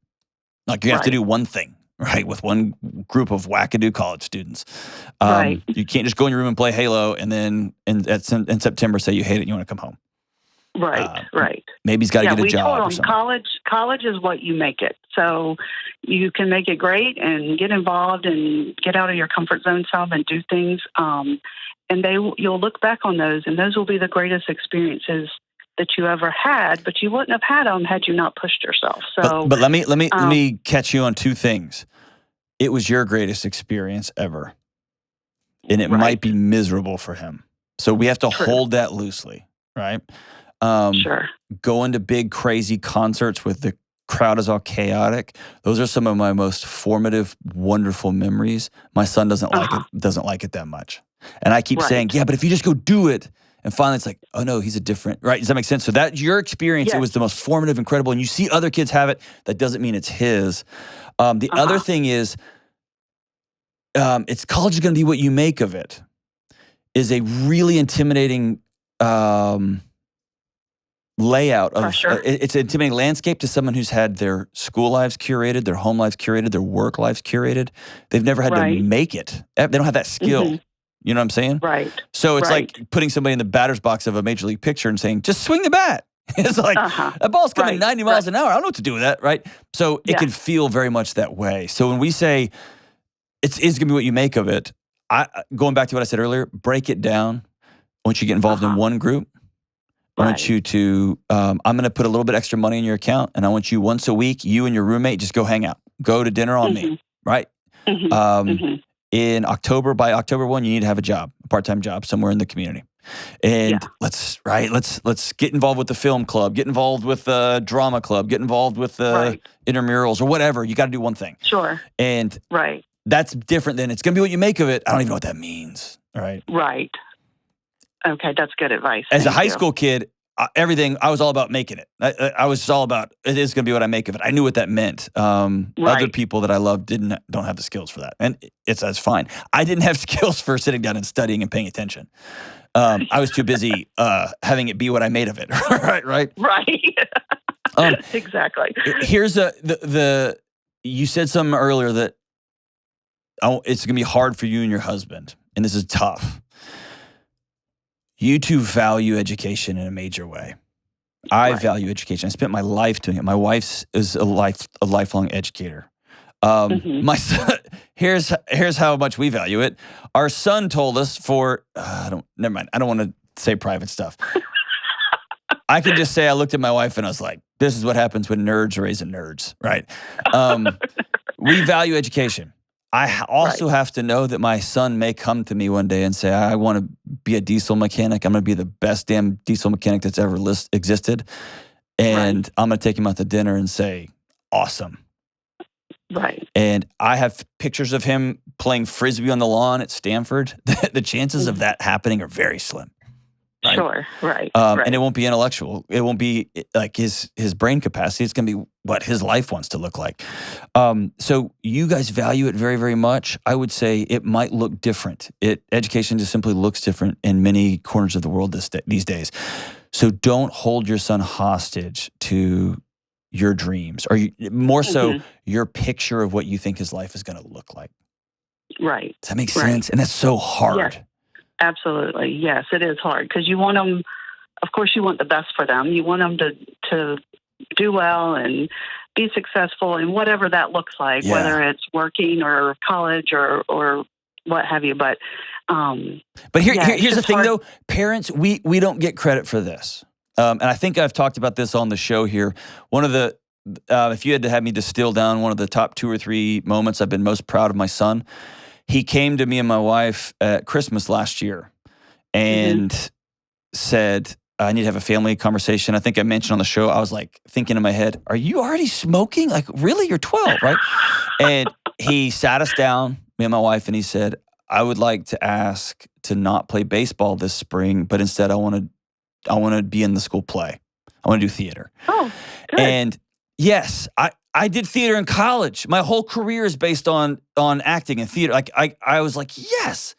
Like you have to do one thing, right? With one group of wackadoo college students. You can't just go in your room and play Halo and then in September say you hate it and you want to come home. Right. Maybe he's got to get a job or something. College is what you make it. So you can make it great and get involved and get out of your comfort zone some and do things. And you'll look back on those and those will be the greatest experiences that you ever had, but you wouldn't have had them had you not pushed yourself. So, but let me catch you on two things. It was your greatest experience ever, and it might be miserable for him. So we have to hold that loosely, right? Sure. Going to big crazy concerts with the crowd is all chaotic. Those are some of my most formative, wonderful memories. My son doesn't like it that much, and I keep saying, yeah, but if you just go do it. And finally, it's like, oh no, he's a different, right? Does that make sense? So that's your experience. It was the most formative, incredible. And you see other kids have it. That doesn't mean it's his. The other thing is, it's college is going to be what you make of it. Is a really intimidating layout of it's an intimidating landscape to someone who's had their school lives curated, their home lives curated, their work lives curated. They've never had to make it. They don't have that skill. You know what I'm saying? Right. So it's like putting somebody in the batter's box of a major league picture and saying, just swing the bat. It's like, that ball's coming 90 miles an hour. I don't know what to do with that, right? So it can feel very much that way. So when we say it's going to be what you make of it, going back to what I said earlier, break it down. Once you get involved in one group, I want you to, I'm going to put a little bit extra money in your account, and I want you once a week, you and your roommate, just go hang out. Go to dinner on me, right? In October, by October 1, you need to have a part-time job somewhere in the community. And let's get involved with the film club, get involved with the drama club, get involved with the intramurals or whatever. You got to do one thing. Sure. And that's different than it's going to be what you make of it. I don't even know what that means. All right. Right. Okay. That's good advice. As a high school kid, everything, I was all about making it. I was all about, it is going to be what I make of it. I knew what that meant. Other people that I loved don't have the skills for that. And that's fine. I didn't have skills for sitting down and studying and paying attention. I was too busy having it be what I made of it. Right. Exactly. Here's you said something earlier that it's going to be hard for you and your husband. And this is tough. You two value education in a major way. I value education. I spent my life doing it. My wife is a lifelong educator. My son, here's how much we value it. Our son told us never mind. I don't want to say private stuff. I can just say I looked at my wife and I was like, this is what happens when nerds are raising nerds, right? We value education. I also have to know that my son may come to me one day and say, I want to be a diesel mechanic. I'm going to be the best damn diesel mechanic that's ever existed. And I'm going to take him out to dinner and say, awesome. Right. And I have pictures of him playing Frisbee on the lawn at Stanford. The chances of that happening are very slim. Right? Sure, right. And it won't be intellectual. It won't be like his brain capacity. It's going to be what his life wants to look like. So you guys value it very, very much. I would say it might look different. Education just simply looks different in many corners of the world these days. So don't hold your son hostage to your dreams, or more so your picture of what you think his life is going to look like. Right. Does that make sense? And that's so hard. Yes, absolutely. Yes, it is hard because you want them, of course, you want the best for them. You want them to do well and be successful in whatever that looks like, whether it's working or college or what have you. But here's the thing, though. Parents, we don't get credit for this. And I think I've talked about this on the show here. One of the, if you had to have me distill down one of the top 2 or 3 moments I've been most proud of my son, he came to me and my wife at Christmas last year and said, I need to have a family conversation. I think I mentioned on the show, I was like thinking in my head, are you already smoking? Like, really? You're 12, right? And he sat us down, me and my wife, and he said, I would like to ask to not play baseball this spring, but instead I want to be in the school play. I want to do theater. Oh, good. And yes, I did theater in college. My whole career is based on acting and theater. Like I was like, yes.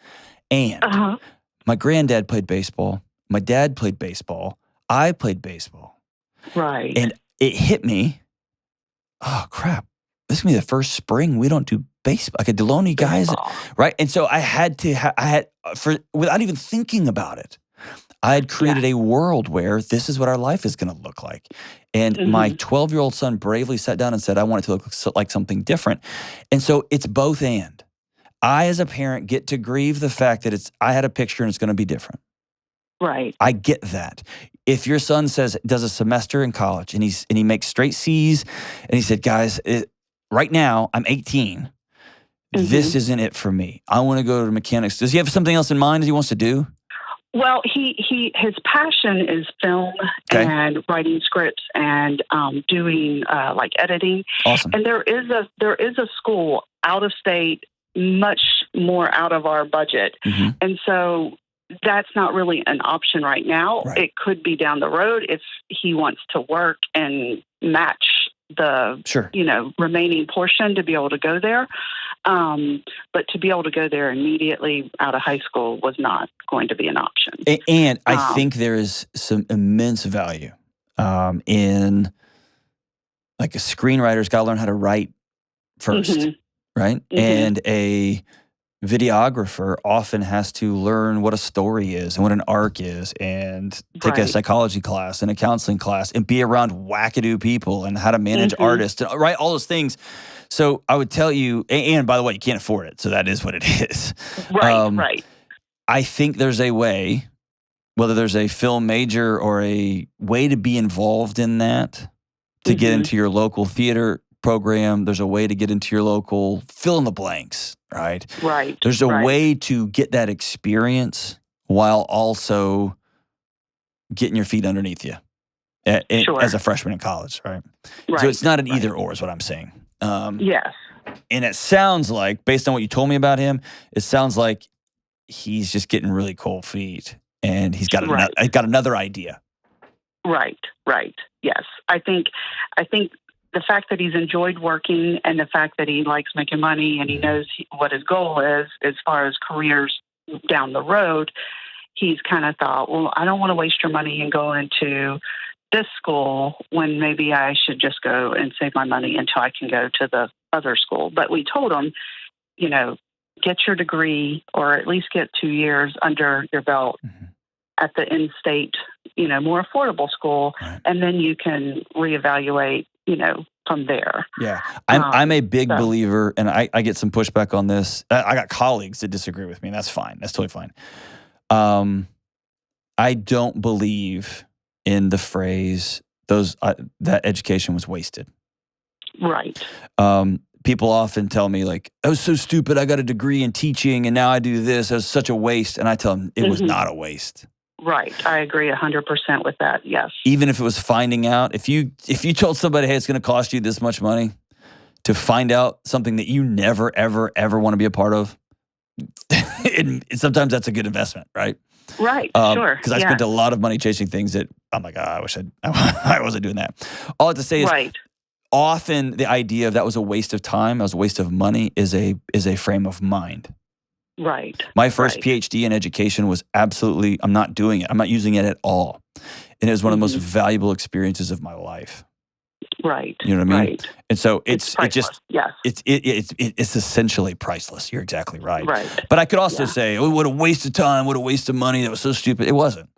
And my granddad played baseball. My dad played baseball. I played baseball. Right. And it hit me. Oh crap! This is gonna be the first spring we don't do baseball. Like a Delony guys, right? And so I had without even thinking about it, I had created a world where this is what our life is going to look like. And my 12-year-old son bravely sat down and said, I want it to look like something different. And so it's both and. I, as a parent, get to grieve the fact that I had a picture and it's going to be different. Right. I get that. If your son does a semester in college and he makes straight C's and he said, guys, right now I'm 18. This isn't it for me. I want to go to mechanics. Does he have something else in mind that he wants to do? Well, his passion is film and writing scripts and doing like editing. Awesome. And there is a school out of state, much more out of our budget, and so that's not really an option right now. Right. It could be down the road if he wants to work and match the remaining portion to be able to go there. But to be able to go there immediately out of high school was not going to be an option. And I think there is some immense value in, like, a screenwriter's got to learn how to write first, right? And a videographer often has to learn what a story is and what an arc is and take a psychology class and a counseling class and be around wackadoo people and how to manage artists, right? All those things. So I would tell you, and by the way, you can't afford it. So that is what it is. Right. I think there's a way, whether there's a film major or a way to be involved in that, to get into your local theater program. There's a way to get into your local fill in the blanks, right? Right. There's a way to get that experience while also getting your feet underneath you as a freshman in college, right? So it's not an either or is what I'm saying. Yes. And it sounds like, based on what you told me about him, it sounds like he's just getting really cold feet and he's got another idea. Right. Yes. I think the fact that he's enjoyed working and the fact that he likes making money and he knows what his goal is as far as careers down the road, he's kind of thought, well, I don't want to waste your money and go into this school when maybe I should just go and save my money until I can go to the other school. But we told him, get your degree or at least get 2 years under your belt at the in-state more affordable school, Right. and then you can reevaluate, from there. Yeah. I'm a big so- believer, and I get some pushback on this. I got colleagues that disagree with me, and that's fine. That's totally fine. I don't believe in the phrase that education was wasted. Right. People often tell me like, "I was so stupid. I got a degree in teaching, and now I do this. It was such a waste." And I tell them it was not a waste. Right. I agree 100% with that. Yes. Even if it was finding out, if you told somebody, "Hey, it's going to cost you this much money to find out something that you never, ever, ever want to be a part of," sometimes that's a good investment, right? Right. Sure. Because I spent a lot of money chasing things that I'm like, I wish I wasn't doing that. All I have to say is, often the idea of that was a waste of time, that was a waste of money, is a frame of mind. Right. My first PhD in education was absolutely, I'm not doing it. I'm not using it at all. And it was one of the most valuable experiences of my life. Right. You know what I mean? Right. And so it's essentially priceless. You're exactly right. Right. But I could also say, "Oh, what a waste of time! What a waste of money! That was so stupid." It wasn't.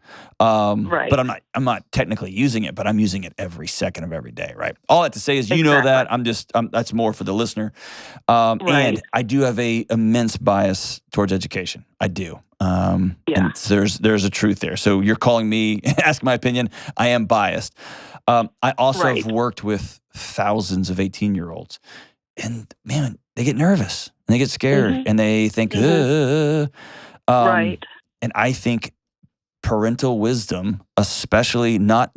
Right. But I'm not technically using it, but I'm using it every second of every day. Right. All I have to say is, you know that that's more for the listener. And I do have a immense bias towards education. I do. And there's a truth there. So you're calling me, ask my opinion. I am biased. I also have worked with thousands of 18-year-olds, and man, they get nervous and they get scared and they think, And I think parental wisdom, especially not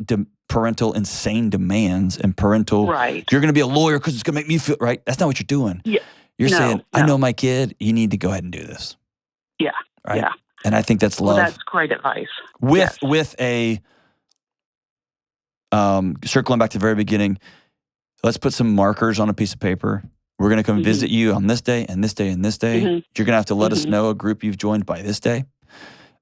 parental insane demands and parental, you're going to be a lawyer because it's going to make me feel right. That's not what you're doing. Yeah. You're saying, I know my kid, you need to go ahead and do this. Yeah. Right. Yeah. And I think that's love. Well, that's great advice. With a, circling back to the very beginning, let's put some markers on a piece of paper. We're going to come visit you on this day and this day and this day. You're going to have to let us know a group you've joined by this day.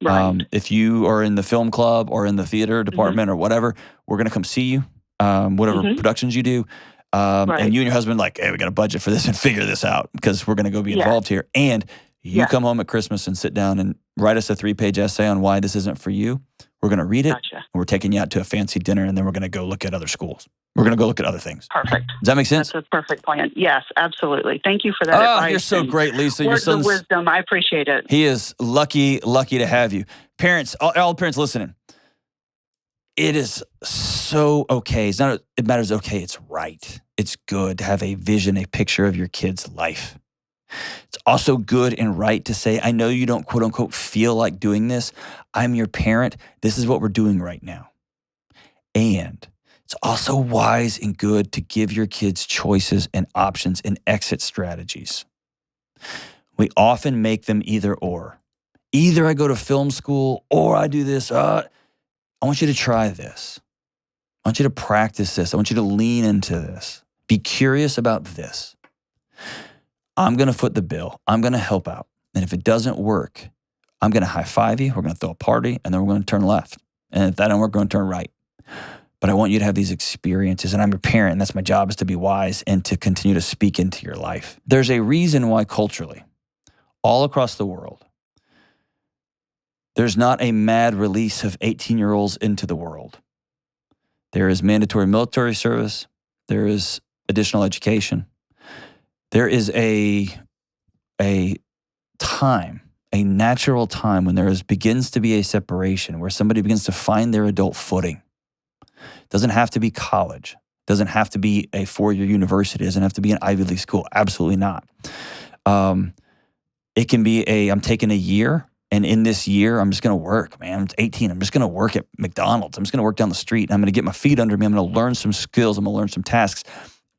Right. If you are in the film club or in the theater department or whatever, we're going to come see you, whatever productions you do. And you and your husband like, "Hey, we got a budget for this and figure this out because we're going to go be involved here." And you come home at Christmas and sit down and write us a 3-page essay on why this isn't for you. We're going to read it. And we're taking you out to a fancy dinner, and then we're going to go look at other schools. We're going to go look at other things. Perfect. Does that make sense? That's a perfect plan. Yes, absolutely. Thank you for that advice. You're so great, Lisa. Your Words son's of wisdom. I appreciate it. He is lucky to have you. Parents, all parents listening, it is so okay. It matters okay. It's right. It's good to have a vision, a picture of your kid's life. It's also good and right to say, "I know you don't quote unquote feel like doing this. I'm your parent. This is what we're doing right now." And it's also wise and good to give your kids choices and options and exit strategies. We often make them either or. Either I go to film school or I do this. I want you to try this. I want you to practice this. I want you to lean into this. Be curious about this. I'm going to foot the bill. I'm going to help out. And if it doesn't work, I'm going to high five you. We're going to throw a party, and then we're going to turn left. And if that don't work, we're going to turn right. But I want you to have these experiences, and I'm your parent, and that's my job, is to be wise and to continue to speak into your life. There's a reason why culturally, all across the world, there's not a mad release of 18-year-olds into the world. There is mandatory military service. There is additional education. There is a time, a natural time when begins to be a separation, where somebody begins to find their adult footing. It doesn't have to be college. It doesn't have to be a 4-year university. It doesn't have to be an Ivy League school. Absolutely not. It can be I'm taking a year, and in this year, I'm just going to work, man. I'm 18. I'm just going to work at McDonald's. I'm just going to work down the street. I'm going to get my feet under me. I'm going to learn some skills. I'm going to learn some tasks.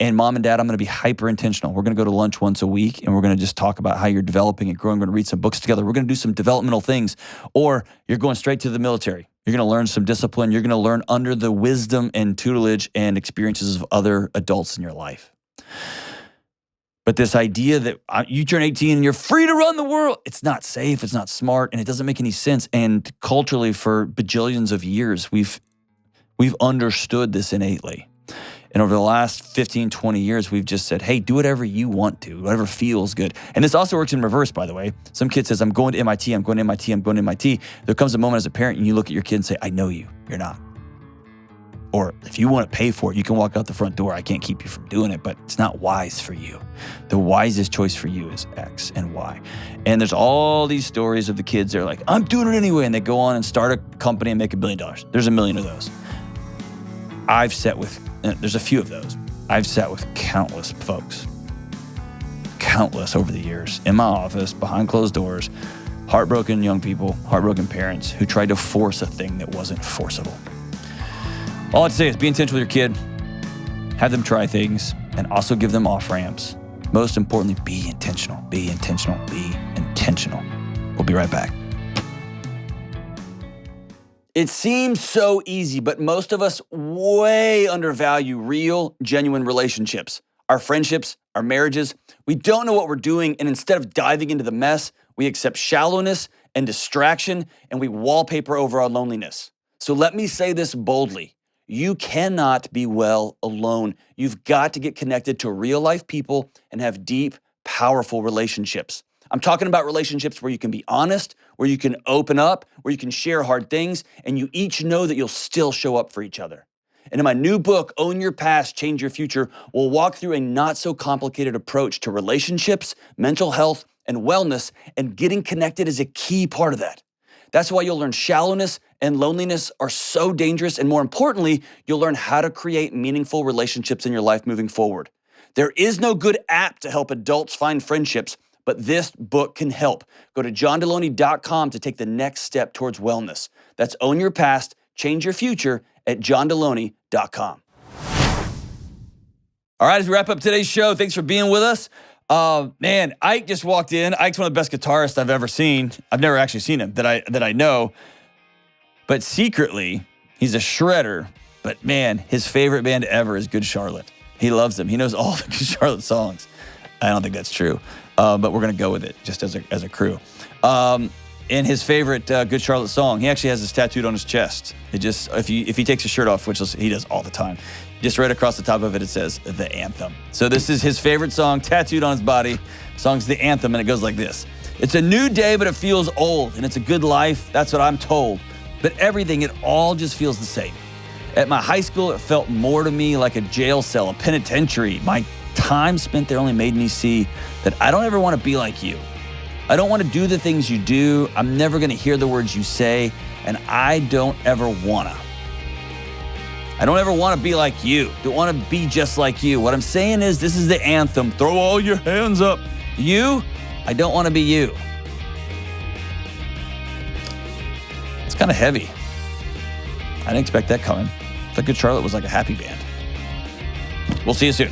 And mom and dad, I'm going to be hyper intentional. We're going to go to lunch once a week, and we're going to just talk about how you're developing and growing. We're going to read some books together. We're going to do some developmental things. Or you're going straight to the military. You're going to learn some discipline. You're going to learn under the wisdom and tutelage and experiences of other adults in your life. But this idea that you turn 18 and you're free to run the world, it's not safe, it's not smart, and it doesn't make any sense. And culturally, for bajillions of years, we've understood this innately. And over the last 15, 20 years, we've just said, hey, do whatever you want to, whatever feels good. And this also works in reverse, by the way. Some kid says, I'm going to MIT, I'm going to MIT, I'm going to MIT. There comes a moment as a parent and you look at your kid and say, I know you, you're not. Or if you want to pay for it, you can walk out the front door. I can't keep you from doing it, but it's not wise for you. The wisest choice for you is X and Y. And there's all these stories of the kids that are like, I'm doing it anyway. And they go on and start a company and make $1 billion. There's 1 million of those. There's a few of those. I've sat with countless folks, countless over the years, in my office, behind closed doors, heartbroken young people, heartbroken parents who tried to force a thing that wasn't forcible. All I'd say is be intentional with your kid, have them try things, and also give them off-ramps. Most importantly, be intentional, be intentional, be intentional. We'll be right back. It seems so easy, but most of us way undervalue real, genuine relationships. Our friendships, our marriages. We don't know what we're doing, and instead of diving into the mess, we accept shallowness and distraction, and we wallpaper over our loneliness. So let me say this boldly. You cannot be well alone. You've got to get connected to real-life people and have deep, powerful relationships. I'm talking about relationships where you can be honest, where you can open up, where you can share hard things, and you each know that you'll still show up for each other. And in my new book, Own Your Past, Change Your Future, we'll walk through a not-so-complicated approach to relationships, mental health, and wellness, and getting connected is a key part of that. That's why you'll learn shallowness and loneliness are so dangerous, and more importantly, you'll learn how to create meaningful relationships in your life moving forward. There is no good app to help adults find friendships, but this book can help. Go to johndelony.com to take the next step towards wellness. That's Own Your Past, Change Your Future at johndelony.com. All right, as we wrap up today's show, thanks for being with us. Man, Ike just walked in. Ike's one of the best guitarists I've ever seen. I've never actually seen him that I know. But secretly, he's a shredder. But man, his favorite band ever is Good Charlotte. He loves them. He knows all the Good Charlotte songs. I don't think that's true. But we're going to go with it just as a crew. And his favorite Good Charlotte song, he actually has this tattooed on his chest. It just, if he takes his shirt off, which he does all the time, just right across the top of it, it says The Anthem. So this is his favorite song, tattooed on his body. The song's The Anthem, and it goes like this. It's a new day, but it feels old, and it's a good life. That's what I'm told. But everything, it all just feels the same. At my high school, it felt more to me like a jail cell, a penitentiary. My time spent there only made me see that I don't ever want to be like you. I don't want to do the things you do. I'm never going to hear the words you say, and I don't ever want to. I don't ever want to be like you. Don't want to be just like you. What I'm saying is this is the anthem. Throw all your hands up. You, I don't want to be you. It's kind of heavy. I didn't expect that coming. I thought Good Charlotte was like a happy band. We'll see you soon.